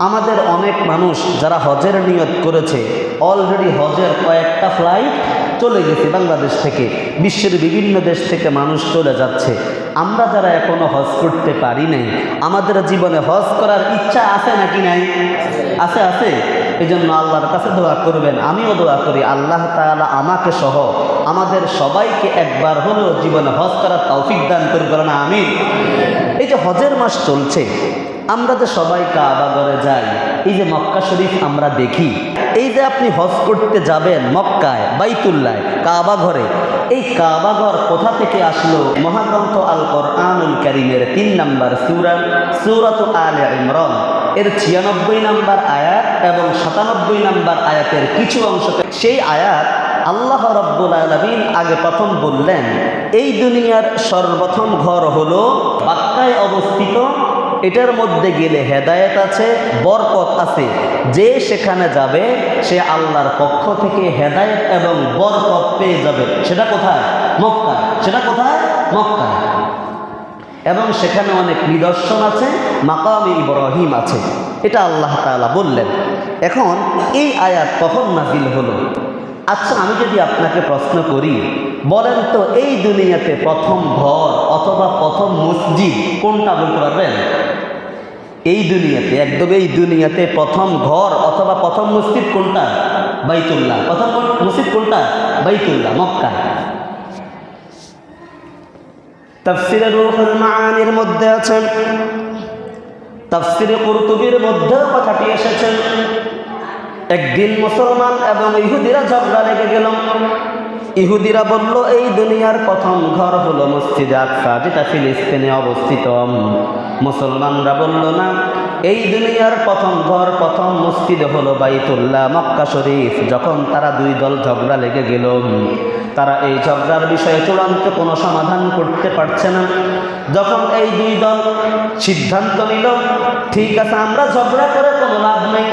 আমাদের অনেক মানুষ যারা হজের নিয়ত করেছে অলরেডি হজের কয়েকটা ফ্লাইট চলে গেছে বাংলাদেশ থেকে, বিশ্বের বিভিন্ন দেশ থেকে মানুষ চলে যাচ্ছে। আমরা যারা এখনো হজ করতে পারি নাই, আমাদের জীবনে হজ করার ইচ্ছা আছে নাকি নাই? আছে, আছে। এই জন্য আল্লাহর কাছে দোয়া করবেন, আমিও দোয়া করি আল্লাহ তাআলা আমাকে সহ আমাদের সবাইকে একবার হলেও জীবনে হজ করার তৌফিক দান করবেন, আমিন। এই যে হজের মাস চলছে, আমরা যে সবাই কাবা ঘরে যাই, এই যে মক্কা শরীফ আমরা দেখি, এই যে আপনি হজ করতে যাবেন মক্কায় বাইতুল্লায় কাবা ঘরে, এই কাবা ঘর কোথা থেকে আসলো? মহাগ্রন্থ আল কোরআনুল কারীমের 3 নম্বর সূরা সূরাতুল আলে ইমরান এর 96 নম্বর আয়াত এবং 97 নম্বর আয়াতের কিছু অংশ, সেই আয়াত আল্লাহ রাব্বুল আলামিন আগে প্রথম বললেন এই দুনিয়ার সর্বপ্রথম ঘর হলো মক্কায় অবস্থিত, এটার মধ্যে গেলে হেদায়েত আছে, বরকত আছে, যে সেখানে যাবে সে আল্লাহর পক্ষ থেকে হেদায়েত এবং বরকত পেয়ে যাবে। সেটা কোথায়? মক্কা। সেটা কোথায়? মক্কা। এবং সেখানে অনেক নিদর্শন আছে, মাকামে ইব্রাহিম আছে, এটা আল্লাহ তাআলা বললেন। এখন এই আয়াত কখন নাজিল হলো? আচ্ছা, আমি যদি আপনাকে প্রশ্ন করি, বলেন তো এই দুনিয়াতে প্রথম ঘর অথবা প্রথম মসজিদ কোনটা বলতে পারবেন? এই দুনিয়াতে, একদম এই দুনিয়াতে প্রথম ঘর অথবা প্রথম মসজিদ কোনটা? বাইতুল্লাহ। প্রথম মসজিদ কোনটা? বাইতুল্লাহ, মক্কা। তাফসীরে রূহুল মাআনির মধ্যে আছেন, তাফসীরে কুরতুবীর মধ্যেও কথাটি এসেছে। একদিন মুসলমান এবং ইহুদিরা ঝগড়া লেগে গেল। ইহুদিরা বলল এই দুনিয়ার প্রথম ঘর হলো মসজিদে আকসা, যেটা ফিলিস্তিনে অবস্থিত। মুসলমানরা বলল না, এই দুনিয়ার প্রথম ঘর প্রথম মসজিদ হলো বাইতুল্লাহ, মক্কা শরীফ। যখন তারা দুই দল ঝগড়া লেগে গেল, তারা এই ঝগড়ার বিষয়ে চূড়ান্ত কোনো সমাধান করতে পারছে না। যখন এই দুই দল সিদ্ধান্ত নিল, ঠিক আছে আমরা ঝগড়া করে কোনো লাভ নেই,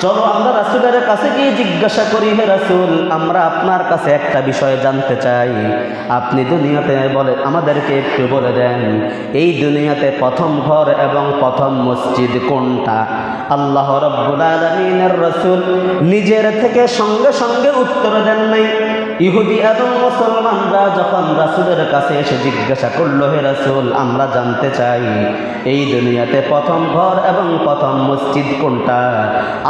চলো আমরা রাসূলের কাছে গিয়ে জিজ্ঞাসা করি, হে রাসূল, আমরা আপনার কাছে একটা বিষয় জানতে চাই, আপনি দুনিয়াতে বলে আমাদেরকে একটু বলে দেন এই দুনিয়াতে প্রথম ঘর এবং প্রথম মসজিদ কোনটা? আল্লাহ রাব্বুল আলামিনের রাসূল নিজের থেকে সঙ্গে সঙ্গে উত্তর দেন নাই। ইহুদি এবং মুসলমানরা যখন রাসূলের কাছে এসে জিজ্ঞাসা করলো, হে রাসূল, আমরা জানতে চাই এই দুনিয়াতে প্রথম ঘর এবং প্রথম মসজিদ কোনটা?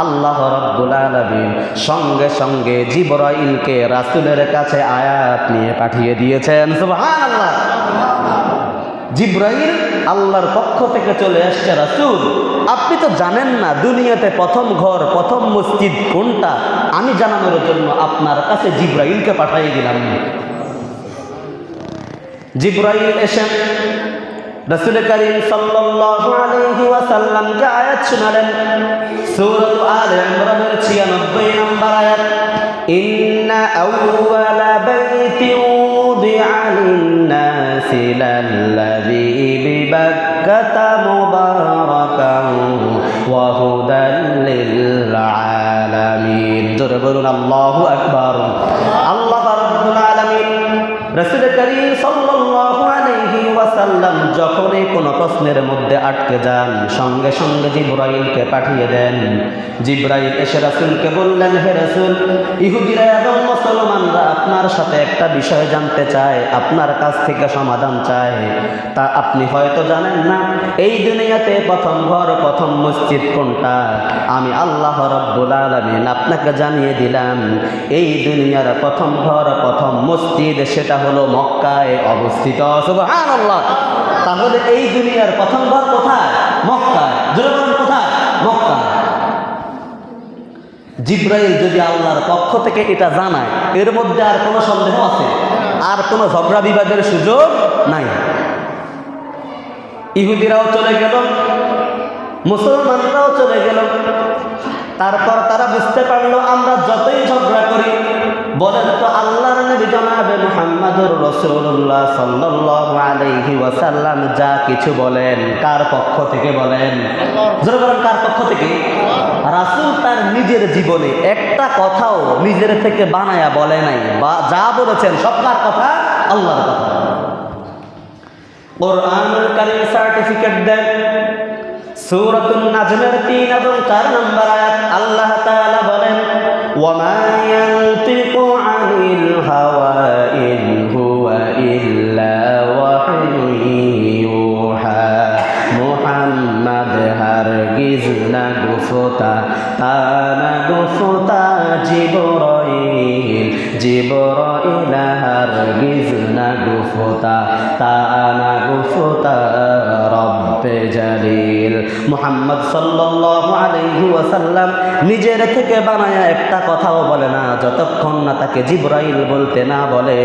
আল্লাহ রাব্বুল আলামিন সঙ্গে সঙ্গে জিবরাইলকে রাসূলের কাছে আয়াত নিয়ে পাঠিয়ে দিয়েছেন। সুবহানাল্লাহ। জিবরাইল আল্লাহর পক্ষ থেকে চলে আসছে, রাসূল আপনি তো জানেন না দুনিয়াতে প্রথম ঘর প্রথম মসজিদ কোনটা, আমি জানানোর জন্য আপনার কাছে জিবরাইলকে পাঠিয়ে দিলাম। জিবরাইল এসে রাসূল করিম সাল্লাল্লাহু আলাইহি ওয়াসাল্লামকে আয়াত শোনালেন, সূরা আলে ইমরানের 96 নম্বর আয়াত, ইন্না আউওয়ালা বাইতিন উদিআ লিন-নাসি লাল্লাযী বিবাক্কাতা মুবারাকান ওয়া হুদাল লিল-আলামিন। জোরে বলুন আল্লাহু আকবার। আল্লাহ রাব্বুল আলামিন রাসূল করিম সাল্লাল্লাহু আলাইহি ওয়াসাল্লাম যখনই কোনো প্রশ্নের মধ্যে আটকে যান, সঙ্গে সঙ্গে জিবরাইলকে পাঠিয়ে দেন। জিবরাইল এসে রাসূলকে বললেন, হে রাসূল, ইহুদিরা এবং মুসলমানরা আপনার সাথে একটা বিষয় জানতে চায়, আপনার কাছ থেকে সমাধান চায়। তা আপনি হয়তো জানেন না এই দুনিয়াতে প্রথম ঘর প্রথম মসজিদ কোনটা। আমি আল্লাহ রাব্বুল আলামিন আপনাকে জানিয়ে দিলাম এই দুনিয়ার প্রথম ঘর প্রথম মসজিদ সেটা হলো মক্কায় অবস্থিত। সুবহানাল্লাহ। তাহলে এই দুনিয়ার প্রথম ঘর কোথায়? মক্কায়। জোরে বলুন কোথায়? মক্কায়। জিবরাইল যদি আল্লাহর পক্ষ থেকে এটা জানায়, এর মধ্যে আর কোনো সন্দেহ আছে? আর কোনো ঝগড়া বিবাদের সুযোগ নাই। ইহুদিরাও চলে গেল, মুসলমানরাও চলে গেল। তারপর তারা বুঝতে পারলো আমরা যতই ঝগড়া করি, বলেন তো আল্লাহর নবী জনাবে মুহাম্মদুর রাসূলুল্লাহ সাল্লাল্লাহু আলাইহি ওয়াসাল্লাম যা কিছু বলেন কার পক্ষ থেকে বলেন? জোরে বলেন কার পক্ষ থেকে? রাসূল তার নিজের জীবনে একটা কথাও নিজের থেকে বানায়া বলে নাই, বা যা বলেছেন সব কার কথা? আল্লাহর কথা। কোরআনুল কারীম সার্টিফিকেট দেন, সূরাতুন নাজমের 3 এবং 4 নম্বর আয়াত আল্লাহ তাআলা বলেন, ওয়ামা ইয়ানতিকু আনিল হাওয়া ইন হুয়া ইল্লা ওয়াহয়ুন ইউহা। মুহাম্মদ হারগিজ না গুফতা তানা গুফতা জিবরাইল, জিবরাইল হারগিজ না গুফতা তানা গুফতা রব্বে জালিল। মুহাম্মদ সাল্লাল্লাহু আলাইহি ওয়াসাল্লাম নিজের থেকে বানায়া একটা কথাও বলে না যতক্ষণ না তাকে জিবরাইল বলতে না বলে,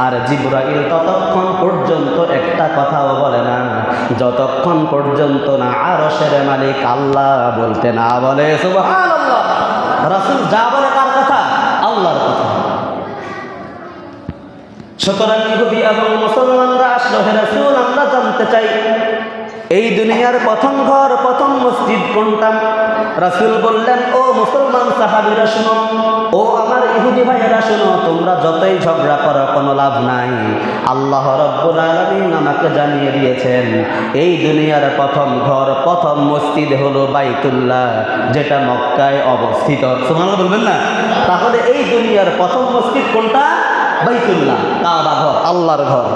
আর জিবরাইল ততক্ষণ পর্যন্ত একটা কথাও বলে না যতক্ষণ পর্যন্ত না আরশের মালিক আল্লাহ বলতে না বলে। সুবহানাল্লাহ। রাসূল যা বলে কার কথা? আল্লাহর কথা। সুতরাং ইহুদি এবং মুসলমানরা আসলো, হে রাসূল আমরা জানতে চাই এই দুনিয়ার প্রথম ঘর প্রথম মসজিদ কোনটা? রাসূল বললেন, ও মুসলমান সাহাবীরা শুনো, ও আমার ইহুদি ভাইয়েরা শুনো, তোমরা যতই ঝগড়া করো কোনো লাভ নাই। আল্লাহ রাব্বুল আলামিন আমাকে জানিয়ে দিয়েছেন এই দুনিয়ার প্রথম ঘর প্রথম মসজিদ হলো বাইতুল্লাহ, যেটা মক্কায় অবস্থিত। সুবহানাল্লাহ বলবেন না? তাহলে এই দুনিয়ার প্রথম মসজিদ কোনটা? বাইতুল্লাহ, কাবা ঘর, আল্লাহর ঘর।